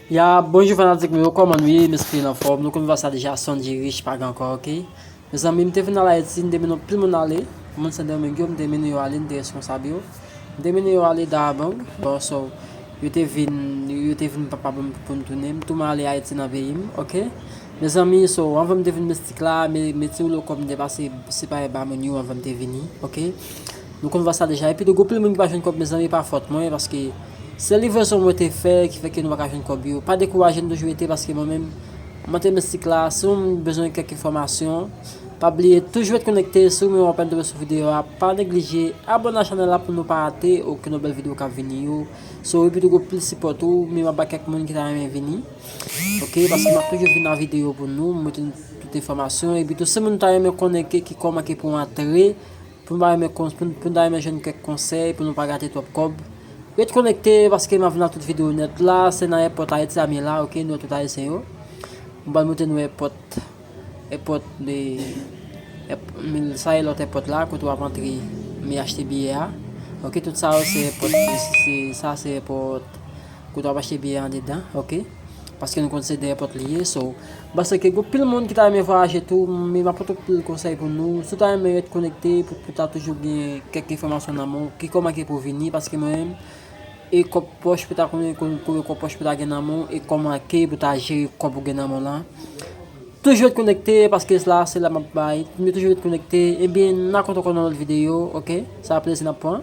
Ya, bonjour fanatique meu, comment nous, m'esprit en forme, nous conversons déjà son de riche pas encore, ok? Meus amis, me teve na live, sim, de meno pelo mundo ali, mon sende me gom de meno yo ali, de responsável, de meno yo ali da bom, so, eu teve vin papa bom ponto nem, tu mal ali aí na veim, ok? Meus amis, so, on va me deviner mystique là, mais tu le comme dépasser, c'est pas ba menu, on va me deviner, ok? Nous conversons déjà, et puis de groupe le monde qui va jouer comme mes amis pas faute moi, parce que se livraison mwen te fè, ki fè ke nou baka joun kob yo. Pa dekourajen nou jwete, paske mwen men, mwen te mestik la, se mwen bezon kek informasyon, pa bliye, toujou et konekte, se mwen wapen de sou video a, pa neglije, abon la chanel la pou nou pa rate, ou ke nou bel video ka vini yo. So, epi tou go plis support ou, mwen wabak kek moun ki ta remen vini. Ok, paske mwen toujou vini nan video pou nou, mwen ten tout informasyon, epi tou se mwen ta remen koneke, ki koma ki pou antre, pou nou remen joun kek konsey, pou nou pa rate top kob. Je vais te connecter parce que je vais toute vidéo net là, c'est dans l'airport Haïti ami là, ok, nous tout haïtien yo. On va monter nous airport de ça est l'autre airport là quand on va rentrer mais acheter billet. OK, tout ça c'est airport c'est airport quand on va acheter billet en dedans, OK? Parce que nous connaissons des airports liés, so parce que tout le monde qui t'a aimé voyager tout, mais m'a pas tout le conseil pour nous. Si tu as aimé être connecté pour toujours bien quelques informations dans mon qui comment pour venir parce que moi-même et comme poche pour ta connaître comme poche pour ta gagner mon et comment que pour ta gérer comme pour gagner mon là toujours être connecté parce que là c'est la map bail mais toujours être connecté et bien n'a quand on dans notre vidéo, OK, ça a plaisir n'a point.